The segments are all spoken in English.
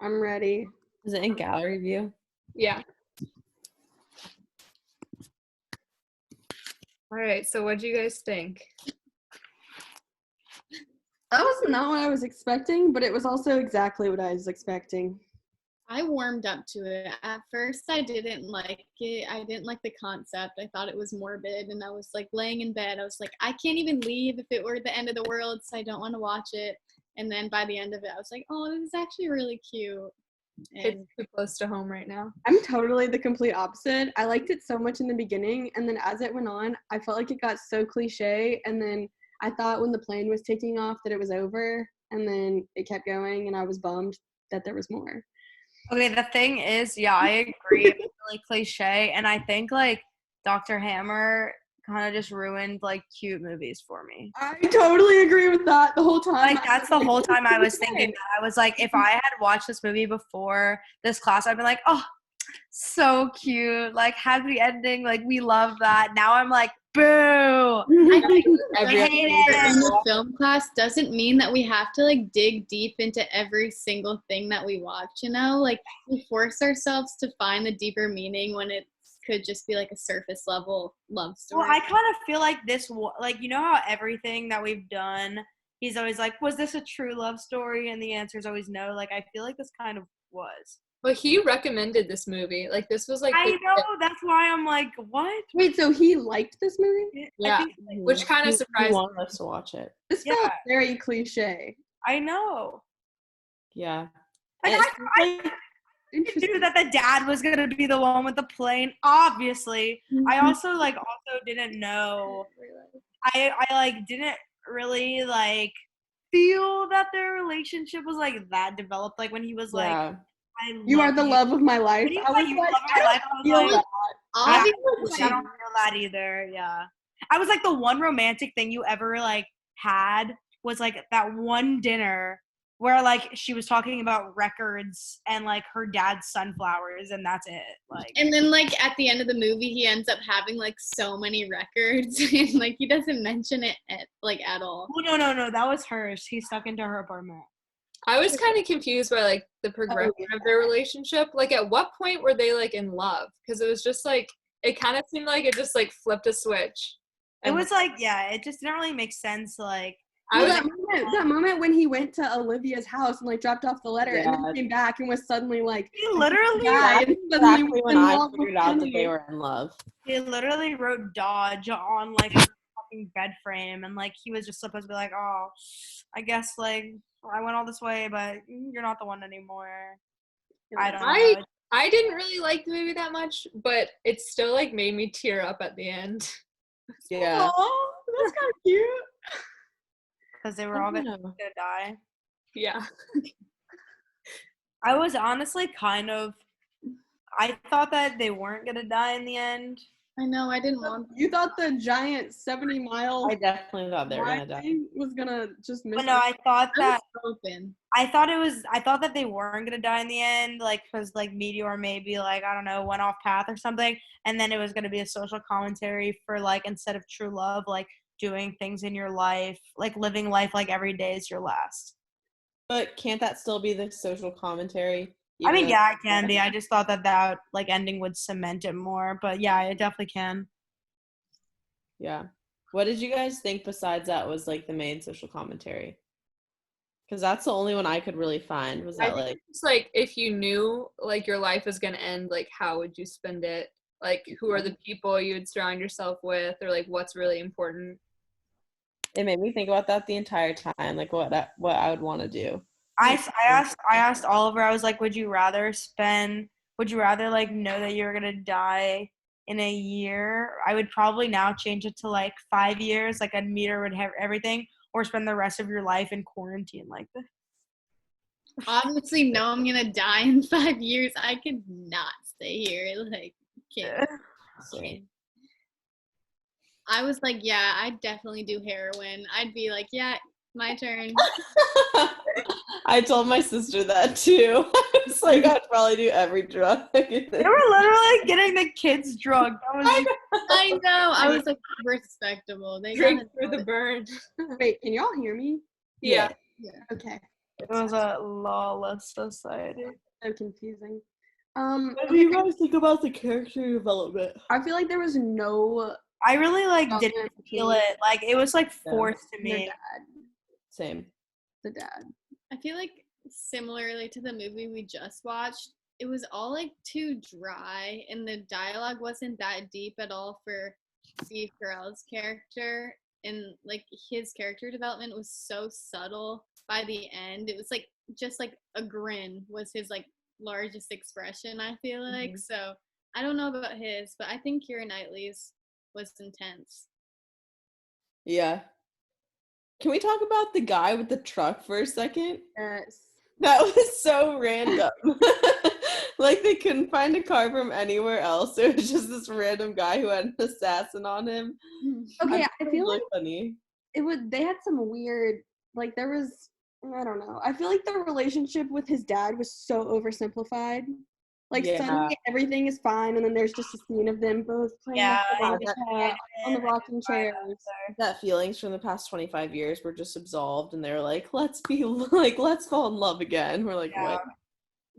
I'm ready. Is it in gallery view? Yeah. All right, so what do you guys think? That was not what I was expecting, but it was also exactly what I was expecting. I warmed up to it. At first, I didn't like it. I didn't like the concept. I thought it was morbid, and I was like laying in bed. I was like, I can't even leave if it were the end of the world, so I don't want to watch it. And then by the end of it, I was like, oh, this is actually really cute. It's And too close to home right now. I'm totally the complete opposite. I liked it so much in the beginning, and then as it went on, I felt like it got so cliche, and then I thought when the plane was taking off that it was over, and then it kept going, and I was bummed that there was more. Okay, the thing is, yeah, I agree. It's really cliche, and I think like Dr. Hammer kind of just ruined like cute movies for me. I totally agree with that the whole time. Like that's the whole time I was thinking that. I was like, if I had watched this movie before this class, I'd be like, oh, so cute, like happy ending, like we love that. Now I'm like, boo. I think I hate in it. the film class doesn't mean that we have to like dig deep into every single thing that we watch, you know? Like we force ourselves to find the deeper meaning when it could just be like a surface level love story. Well, I kind of feel like this, like, you know how everything that we've done, he's always like, was this a true love story? And the answer is always no. Like, I feel like this kind of was. But he recommended this movie. Like, this was like I know, that's why I'm like, what? Wait, so he liked this movie? Yeah, I think, which kind of He surprised me. wanted us to watch it. This Yeah. felt very cliche. I know. Yeah. Like, And I knew that the dad was going to be the one with the plane, obviously. I also, like, didn't know. I like, didn't really, like, feel that their relationship was, like, that developed. Like, when he was like, yeah. You are the love of my life. When he I was was like, like, you love my life, I feel was that. like, Obviously, I don't feel that either, yeah. I was like, the one romantic thing you ever, like, had was, like, that one dinner where, like, she was talking about records and, like, her dad's sunflowers, and that's it. Like, and then like at the end of the movie, he ends up having like so many records, and like he doesn't mention it at all. oh, no, that was hers. He stuck into her apartment. I was kind of confused by like the progression of their relationship. Like, at what point were they like in love? Because it was just like, it kind of seemed like it just like flipped a switch. It was like, yeah, it just didn't really make sense. Like, I was that moment when he went to Olivia's house and like dropped off the letter and then came back and was suddenly like, he literally, yeah, That's exactly when I figured out that they were in love. he literally wrote Dodge on like a fucking bed frame, and like he was just supposed to be like, oh, I guess like I went all this way, but you're not the one anymore. I don't know. I didn't really like the movie that much, but it still like made me tear up at the end. Yeah. oh, that's kind of cute. Because they were all gonna die. Yeah. I was honestly I thought that they weren't gonna die in the end. I know, I didn't want You thought the giant 70-mile I definitely thought they were gonna die. thing was gonna just miss But no, I thought that open. I thought that they weren't gonna die in the end, like because like Meteor maybe like I don't know went off path or something, and then it was gonna be a social commentary for like instead of true love, like doing things in your life, like living life like every day is your last. But can't that still be the social commentary? I mean, Even yeah, it can be. I just thought that like ending would cement it more, but yeah, it definitely can. Yeah. What did you guys think besides that was like the main social commentary? Because that's the only one I could really find. Was I that think like it's like, if you knew like your life was gonna end, like how would you spend it? Like, who are the people you would surround yourself with, or like what's really important? it made me think about that the entire time, like what I would want to do. I asked Oliver, I was like, would you rather like know that you're gonna die in a year? I would probably now change it to like 5 years, like a meter would have everything, or spend the rest of your life in quarantine like this. Obviously, no, I'm gonna die in 5 years. I could not stay here. Like, can't. Same. I was like, yeah, I'd definitely do heroin. I'd be like, yeah, my turn. I told my sister that too. It's like I'd probably do every drug. They were literally getting the kids drugged. I know. I was like, respectable. They Drink gotta for know the it. burn. Wait, can y'all hear me? Yeah. Okay. It was a lawless society. So confusing. What do you guys think about the character development? I feel like there was no I really didn't development feel between it. Like it was like Yeah. forced to their me. dad. Same. The dad. I feel like similarly to the movie we just watched, it was all like too dry and the dialogue wasn't that deep at all for Steve Carell's character. And like his character development was so subtle by the end. It was like just like a grin was his like largest expression, I feel like. So I don't know about his, but I think Keira Knightley's was intense. Yeah. Can we talk about the guy with the truck for a second? Yes. That was so random. Like they couldn't find a car from anywhere else. It was just this random guy who had an assassin on him. Okay, I thought it feel was like funny. they had some weird, like there was, I don't know. I feel like the relationship with his dad was so oversimplified. Like Yeah. suddenly everything is fine, and then there's just a scene of them both playing Yeah, on the rocking chairs. That feelings from the past 25 years were just absolved, and they're like, let's fall in love again. We're like, Yeah. what?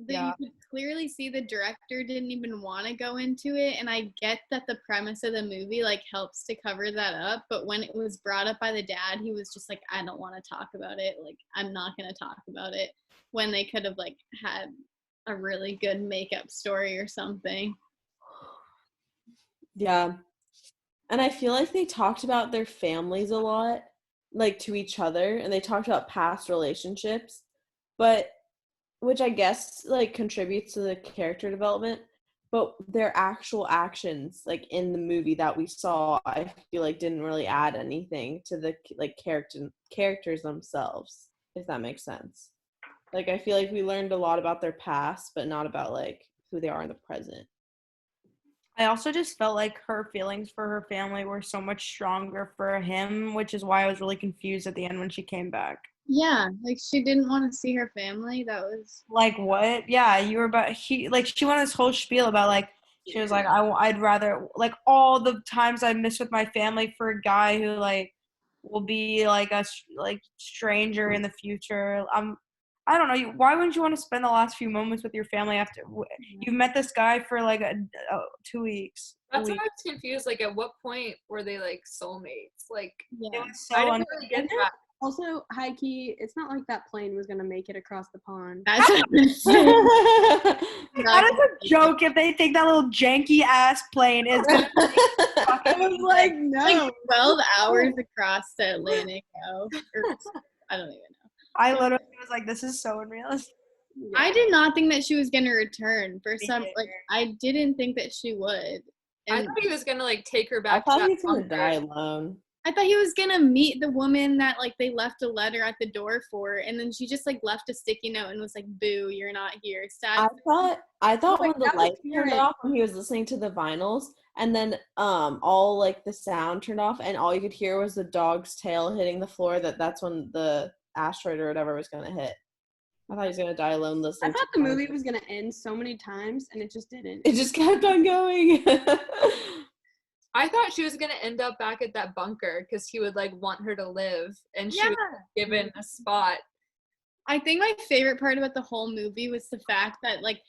You could clearly see the director didn't even want to go into it, and I get that the premise of the movie like helps to cover that up, but when it was brought up by the dad, he was just like, I don't want to talk about it, like I'm not going to talk about it, when they could have like had a really good makeup story or something. Yeah. And I feel like they talked about their families a lot, like to each other, and they talked about past relationships, but which I guess like contributes to the character development, but their actual actions like in the movie that we saw, I feel like didn't really add anything to the like characters themselves, if that makes sense. Like I feel like we learned a lot about their past, but not about like who they are in the present. I also just felt like her feelings for her family were so much stronger for him, which is why I was really confused at the end when she came back. Yeah, like she didn't want to see her family. That was Like what? Yeah, you were about she went this whole spiel about like she was like I'd rather like all the times I miss with my family for a guy who like will be like a stranger in the future. I don't know. Why wouldn't you want to spend the last few moments with your family after you've met this guy for like 2 weeks? That's why I was confused. Like, at what point were they like soulmates? Like, It was so I didn't really get that. Also, high key, it's not like that plane was gonna make it across the pond. that's That is a joke if they think that little janky ass plane is gonna I was like, no. like 12 hours across the Atlantic. I don't even know. I literally was like, this is so unrealistic. I did not think that she was gonna return for Me some. neither. Like, I didn't think that she would. I And thought he was gonna like take her I back. thought to he that was gonna bunker. die alone. I thought he was gonna meet the woman that like they left a letter at the door for, and then she just like left a sticky note and was like, "Boo, you're not here." Sad. I thought Wait, when the that was lights turned Karen. off when he was listening to the vinyls, and then all like the sound turned off, and all you could hear was the dog's tail hitting the floor. That's when the asteroid or whatever was gonna hit. I thought he was gonna die alone I listening. thought the movie was gonna end so many times, and it just didn't. It just kept on going. I thought she was gonna end up back at that bunker because he would like want her to live, and she was given a spot. I think my favorite part about the whole movie was the fact that like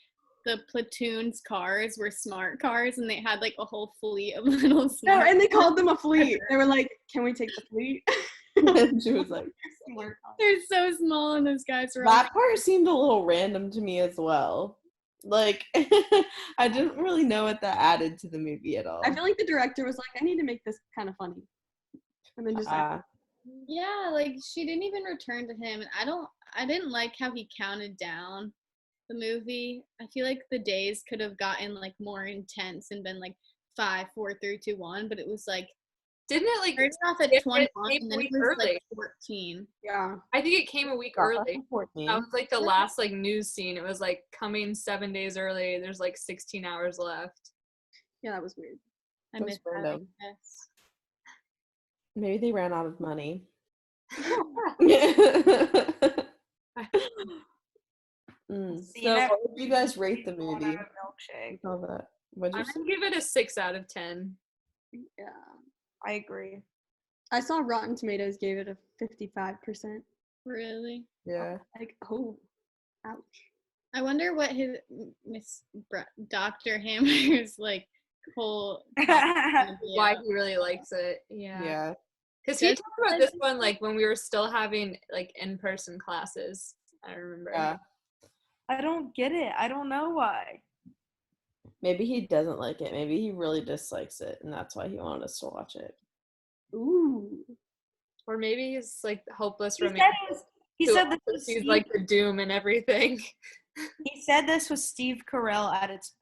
the platoon's cars were smart cars, and they had like a whole fleet of little No, smart. and they called them a fleet. They were like, "Can we take the fleet?" And she was like, They're so small, and those guys were. that part seemed a little random to me as well. Like, I didn't really know what that added to the movie at all. I feel like the director was like, "I need to make this kind of funny," and then just Yeah, like she didn't even return to him, and I didn't like how he counted down the movie. I feel like the days could have gotten like more intense and been like 5, 4, 3, 2, 1, but it was like Didn't it like started off at it 21 came and a then it week was early? like 14. yeah. I think it came a week Got that early. from 14. That was like the last like news scene. It was like coming 7 days early. There's like 16 hours left. Yeah, that was weird. I That's missed that, I random. guess. Maybe they ran out of money. So, what would you guys rate the movie? Milkshake. All that. What'd you I'm say? gonna give it a 6 out of 10. Yeah. I agree. I saw Rotten Tomatoes gave it a 55%. Really? Yeah. Like, oh, ouch. I wonder what his Dr. Hammer's like whole Why he really likes it. Yeah. Because he Does talked about this one like when we were still having like in-person classes. I remember. Yeah. I don't get it. I don't know why. Maybe he doesn't like it. Maybe he really dislikes it, and that's why he wanted us to watch it. Ooh. Or maybe he's like hopeless He romantic. said this was He's Steve, like the doom and everything. he said this was Steve Carell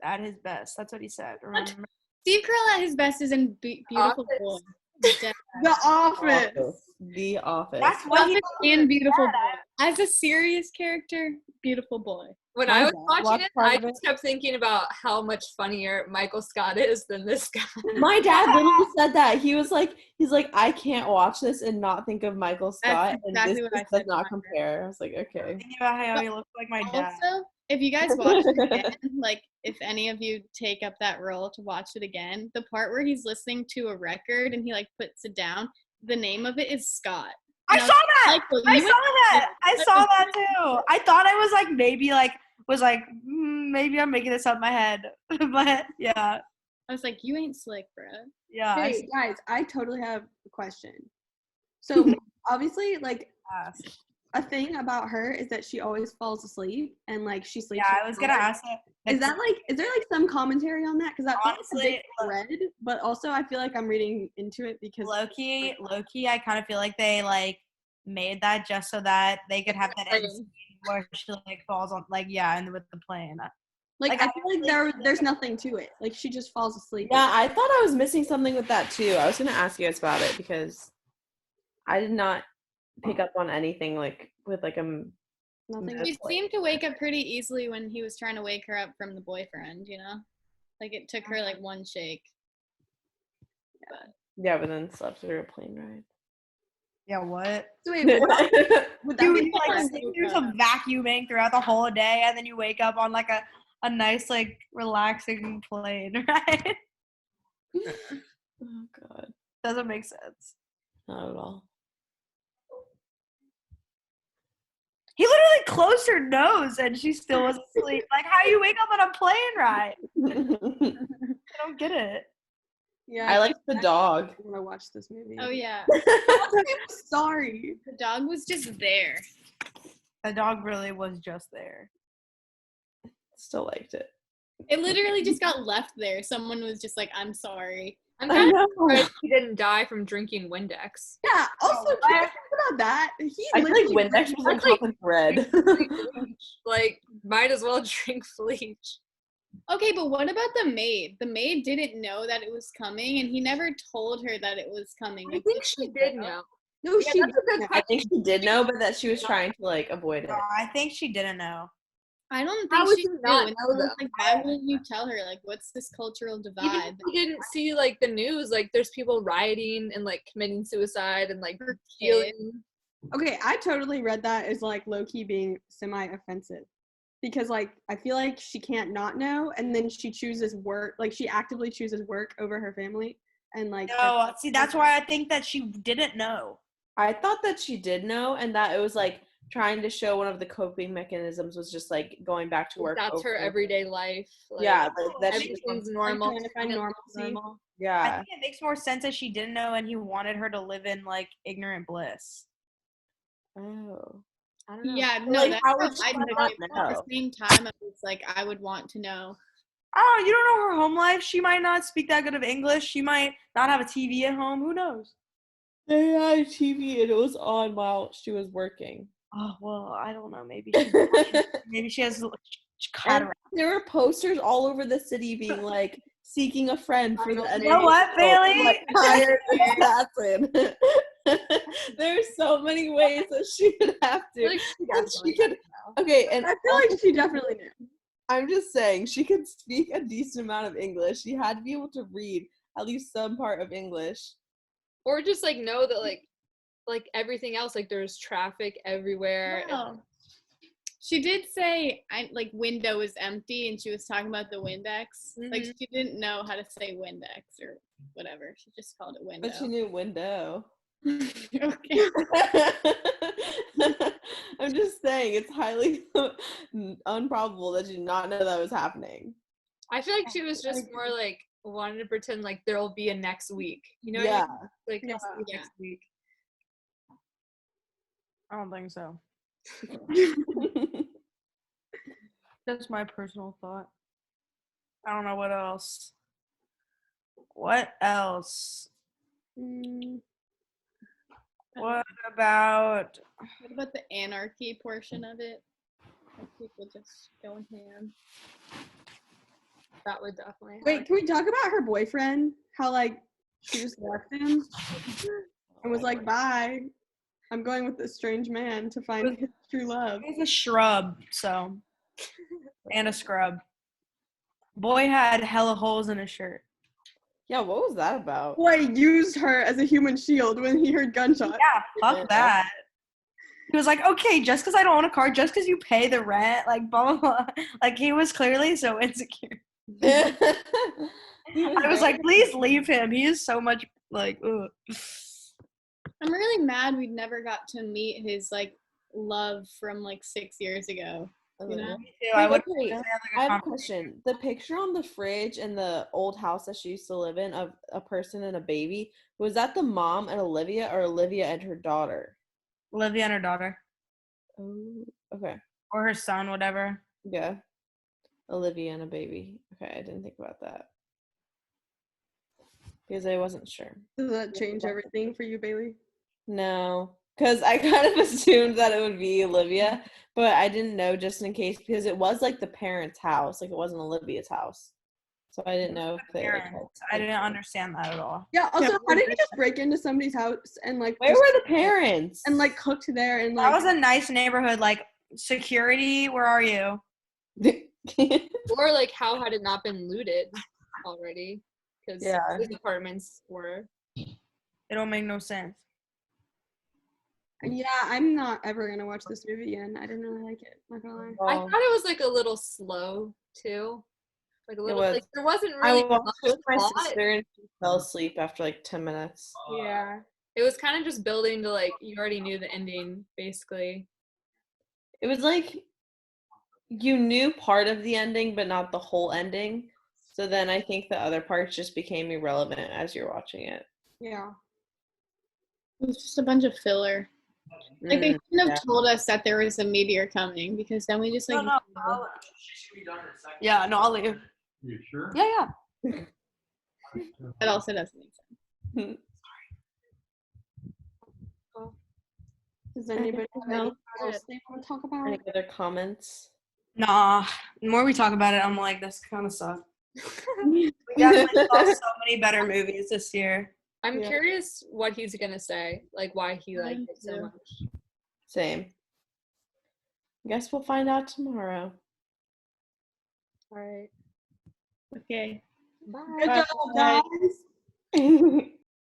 at his best. That's what he said. Remember? Steve Carell at his best is in Beautiful Office. Boy. The Office. The Office. That's what he Office and Beautiful Boy. As a serious character, Beautiful Boy. When My I was dad watching watched it, part I of it. just kept thinking about how much funnier Michael Scott is than this guy. My dad literally said that. He's like, I can't watch this and not think of Michael Scott, exactly and what this I just said does to not my compare. I was like, okay. Thinking about how he looks like my dad. Also, if you guys watch it again, like if any of you take up that role to watch it again, the part where he's listening to a record and he like puts it down, the name of it is Scott. I And saw that. Michael, I you saw went- that. I saw that too. I thought I was like maybe I'm making this up in my head, but yeah, I was like, you ain't slick, bro. yeah. Hey, guys, I totally have a question. So, obviously, like, a thing about her is that she always falls asleep and, like, she sleeps. Yeah, with I was gonna her. ask that. Is there like some commentary on that? Because that feels like a big Honestly, thread, but also I feel like I'm reading into it because low key, I kind of feel like they like made that just so that they could have that end scene where she like falls on and with the plane. like like, I feel like there's nothing to it. Like she just falls asleep. Yeah, I thought I was missing something with that too. I was gonna ask you guys about it because I did not pick up on anything like with like a. Nothing. She seemed to wake up pretty easily when he was trying to wake her up from the boyfriend, you know? Like it took her like one shake. Yeah, but then slept through a plane ride. Yeah, what? So wait, what, would that You be like fun. sit through some vacuuming throughout the whole day, and then you wake up on like a nice like relaxing plane, right? Oh God, Doesn't make sense. not at all. He literally closed her nose and she still was asleep. Like, how you wake up on a plane ride? I don't get it. Yeah, I like the dog. I want to watch this movie. Oh yeah. I'm sorry. The dog was just there. The dog really was just there. Still liked it. It literally just got left there. Someone was just like, I'm sorry. I'm I kind of know. surprised he didn't die from drinking Windex. Yeah. Also, can I talk about that? He I feel like literally- Windex was in That's like- common thread. Like, might as well drink bleach. Okay, but what about the maid? The maid didn't know that it was coming, and he never told her that it was coming. I think she did know. No, Yeah, she. that's a good I think she did know, but that she was trying to like avoid it. I think she didn't know. I don't How think would she you knew. not And know, I was though? like, why wouldn't you tell her? Like, what's this cultural Even divide? if you didn't see like the news, like there's people rioting and like committing suicide and like Her stealing. Okay, I totally read that as like low key being semi-offensive, because like I feel like she can't not know, and then she chooses work. Like she actively chooses work over her family, and like. No, see, that's why I think that she didn't know. I thought that she did know, and that it was like trying to show one of the coping mechanisms was just like going back to work. That's her over- everyday life. Like, Yeah, like that. She, everything's Like, normal. trying to find Yeah, normalcy. I yeah. think it makes more sense that she didn't know and he wanted her to live in like ignorant bliss. Oh. I don't know. Yeah, no, Like, that's how how would she I'd not know. At the know? same time, I was like, I would want to know. Oh, you don't know her home life. She might not speak that good of English. She might not have a TV at home. Who knows? They had a TV and it was on while she was working. Oh well, I don't know. Maybe And maybe she has cataract. there were posters all over the city being like seeking a friend for the You know what, Bailey? Like, hired assassin. There's so many ways that she would have to. Like, she And definitely she could. Okay, and I feel like she definitely knew. I'm just saying she could speak a decent amount of English. She had to be able to read at least some part of English. or just like know that like everything else, like there's traffic everywhere. Wow. She did say, like, window was empty, and she was talking about the Windex. Like, Mhm. she didn't know how to say Windex or whatever. She just called it window. But she knew window. Okay. I'm just saying it's highly improbable that you did not know that was happening. I feel like she was just more like wanting to pretend like there'll be a next week. You know what I Yeah. mean? Like Yeah. I'll see you next week. I don't think so. That's my personal thought. I don't know what else. What else? Mm, What about What about the anarchy portion of it? Like people just going ham. That would definitely happen. wait, can we talk about her boyfriend? How like she just left him and was like, "Bye, I'm going with this strange man to find his true love." he's a shrub, so and a scrub. Boy had hella holes in his shirt. Yeah, what was that about? Boy used her as a human shield when he heard gunshots. Yeah, fuck that. He was like, okay, just because I don't own a car, just because you pay the rent, like blah blah blah. Like he was clearly so insecure. I was like, please leave him. He is so much like, ugh. I'm really mad we never got to meet his like love from like 6 years ago. You know? I would. Wait, I have a question. The picture on the fridge in the old house that she used to live in of a person and a baby, was that the mom and Olivia or Olivia and her daughter? Olivia and her daughter, Oh, okay. or her son, whatever. Yeah. Olivia and a baby. Okay, I didn't think about that. Because I wasn't sure. Does that change everything for you, Bailey? No. Because I kind of assumed that it would be Olivia, but I didn't know just in case because it was like the parents' house. Like it wasn't Olivia's house. So I didn't know if they like, Parents. I didn't understand that at all. Yeah. Also, how did he just break into somebody's house and like where just- were the parents? and like cooked there and That like was a nice neighborhood. Like security, where are you? Or like how had it not been looted already? Because Yeah. his apartments were. It don't make no sense. yeah, I'm not ever gonna watch this movie again. I didn't really like it. Not gonna lie. I thought it was like a little slow too. Like a little was. like there wasn't I really watched much with my plot. sister and she fell asleep after like 10 minutes. Yeah. It was kind of just building to like you already knew the ending basically. It was like you knew part of the ending, but not the whole ending. So then I think the other parts just became irrelevant as you're watching it. Yeah. It was just a bunch of filler. Like they couldn't have yeah. told us that there was a meteor coming because then we just like No, yeah, no, I'll leave. You sure? Yeah, yeah. that also doesn't make sense. Does anybody have No. anything else they want to talk about? Any other comments? Nah. The more we talk about it, I'm like, this kind of sucks. We definitely saw so many better movies this year. I'm Yeah. curious what he's gonna say, like why he liked Me it so too. much. Same. Guess we'll find out tomorrow. All right. Okay. Bye. Good job, Bye. guys.